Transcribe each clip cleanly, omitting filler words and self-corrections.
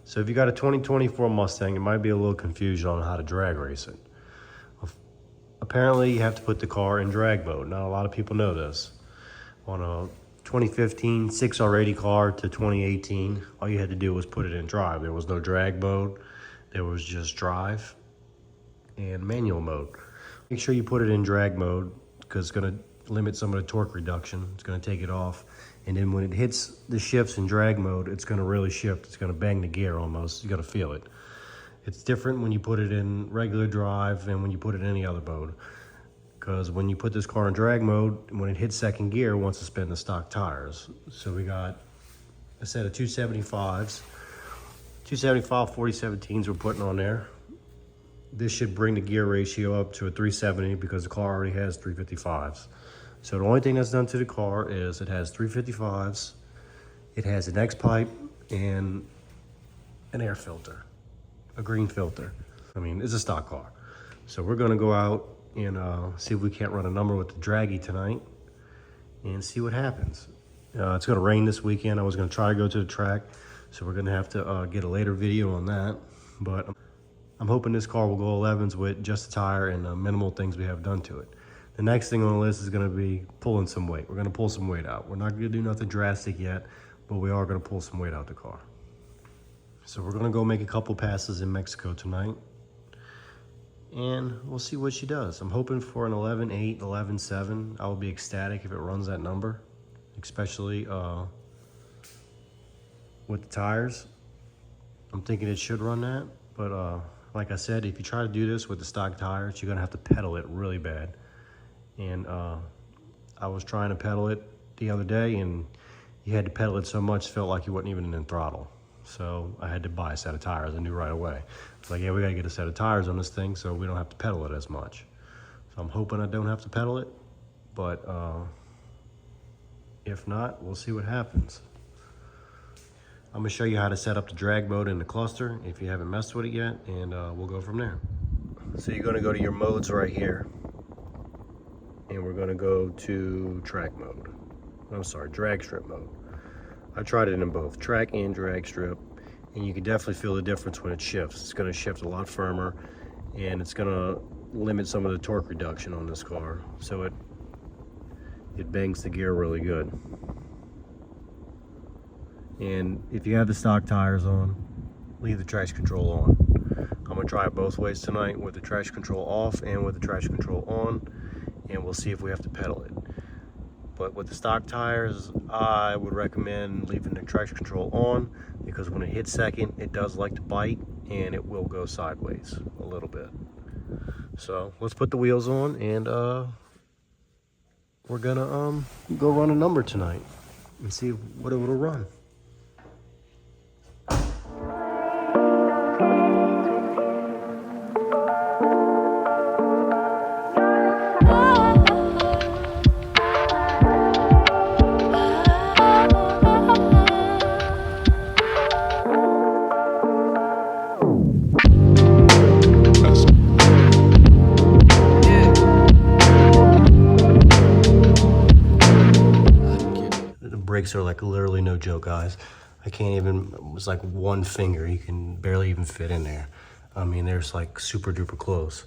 So if you got a 2024 Mustang, it might be a little confusion on how to drag race it. Apparently you have to put the car in drag mode. Not a lot of people know this. On a 2015 6R80 car to 2018, all you had to do was put it in drive. There was no drag mode. There was just drive and manual mode. Make sure you put it in drag mode because it's gonna limit some of the torque reduction. It's gonna take it off. And then when it hits the shifts in drag mode, it's gonna really shift. It's gonna bang the gear almost. You're gonna feel it. It's different when you put it in regular drive and when you put it in any other mode. Because when you put this car in drag mode, when it hits second gear, it wants to spin the stock tires. So we got a set of 275s. 275 4017s we're putting on there. This should bring the gear ratio up to a 370 because the car already has 355s. So the only thing that's done to the car is it has 355s, it has an X pipe and an air filter, a green filter. I mean, it's a stock car. So we're gonna go out and see if we can't run a number with the draggy tonight and see what happens. It's gonna rain this weekend. I was gonna try to go to the track, so we're gonna have to get a later video on that. But I'm hoping this car will go 11s with just a tire and minimal things we have done to it. The next thing on the list is gonna be pulling some weight. We're gonna pull some weight out. We're not gonna do nothing drastic yet, but we are gonna pull some weight out the car. So we're gonna go make a couple passes in Mexico tonight, and we'll see what she does. I'm hoping for an 11.8, 11.7. I will be ecstatic if it runs that number, especially with the tires. I'm thinking it should run that, but like I said, if you try to do this with the stock tires, you're gonna have to pedal it really bad. And I was trying to pedal it the other day, and you had to pedal it so much, it felt like you wasn't even in throttle. So I had to buy a set of tires. I knew right away. It's like, yeah, we gotta get a set of tires on this thing so we don't have to pedal it as much. So I'm hoping I don't have to pedal it, but if not, we'll see what happens. I'm gonna show you how to set up the drag mode in the cluster if you haven't messed with it yet, and we'll go from there. So you're gonna go to your modes right here, and we're gonna go to track mode. I'm sorry, drag strip mode. I tried it in both track and drag strip, and you can definitely feel the difference when it shifts. It's gonna shift a lot firmer, and it's gonna limit some of the torque reduction on this car. So it bangs the gear really good. And if you have the stock tires on, leave the traction control on. I'm gonna try it both ways tonight, with the traction control off and with the traction control on, and we'll see if we have to pedal it. But with the stock tires, I would recommend leaving the traction control on, because when it hits second, it does like to bite and it will go sideways a little bit. So let's put the wheels on, and we're gonna go run a number tonight and see what it will run. Brakes are like literally no joke, guys. I can't even, it was like one finger, you can barely even fit in there. I mean, there's like super duper close.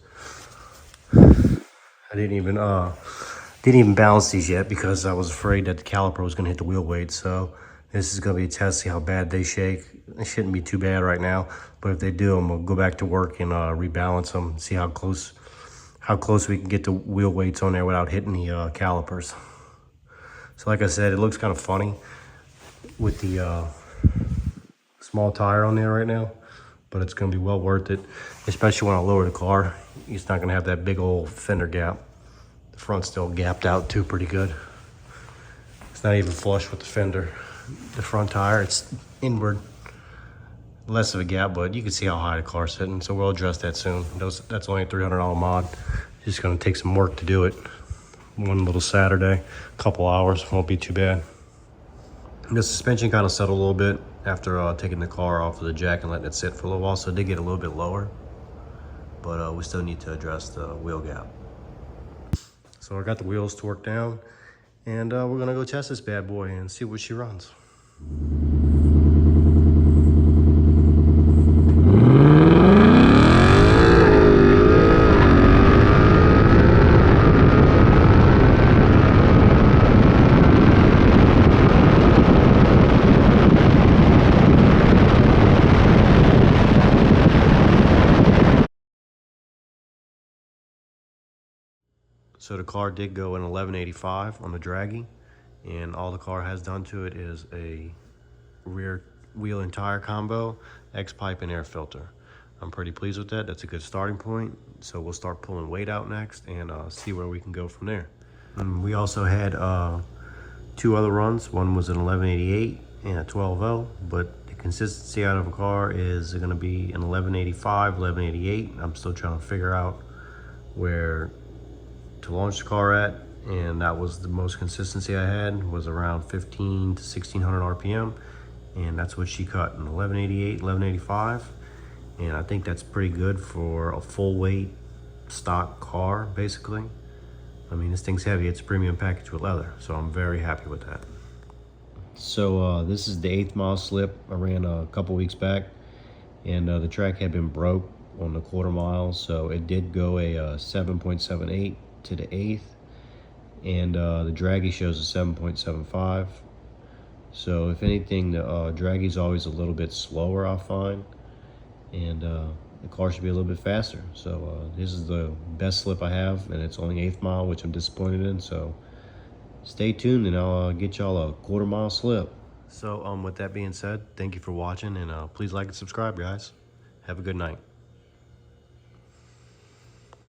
I didn't even balance these yet because I was afraid that the caliper was gonna hit the wheel weight. So this is gonna be a test, see how bad they shake. It shouldn't be too bad right now, but if they do, I'm gonna go back to work and rebalance them, see how close we can get the wheel weights on there without hitting the calipers. So like I said, it looks kind of funny with the small tire on there right now, but it's gonna be well worth it, especially when I lower the car. It's not gonna have that big old fender gap. The front's still gapped out too pretty good. It's not even flush with the fender. The front tire, it's inward. Less of a gap, but you can see how high the car's sitting, so we'll address that soon. That's only a $300 mod. Just gonna take some work to do it. One little Saturday, couple hours, won't be too bad. The suspension kind of settled a little bit after taking the car off of the jack and letting it sit for a little while, so it did get a little bit lower, but we still need to address the wheel gap. So I got the wheels torqued down, and we're gonna go test this bad boy and see what she runs. So the car did go in 1185 on the draggy, and all the car has done to it is a rear wheel and tire combo, X-pipe and air filter. I'm pretty pleased with that. That's a good starting point. So we'll start pulling weight out next and see where we can go from there. And we also had 2 other runs. One was an 1188 and a 12.0, but the consistency out of a car is going to be an 1185, 1188. I'm still trying to figure out where to launch the car at, and that was the most consistency I had, was around 15 to 1600 RPM, and that's what she cut, an 1188, 1185, and I think that's pretty good for a full weight stock car, basically. I mean, this thing's heavy. It's a premium package with leather, so I'm very happy with that. So this is the 8th mile slip I ran a couple weeks back, and the track had been broke on the quarter mile, so it did go a 7.78 to the 8th, and the draggy shows a 7.75. So if anything, the draggy's always a little bit slower, I find, and the car should be a little bit faster. So this is the best slip I have, and it's only 8th mile, which I'm disappointed in. So stay tuned, and I'll get y'all a quarter mile slip. So with that being said, thank you for watching, and please like and subscribe, guys. Have a good night.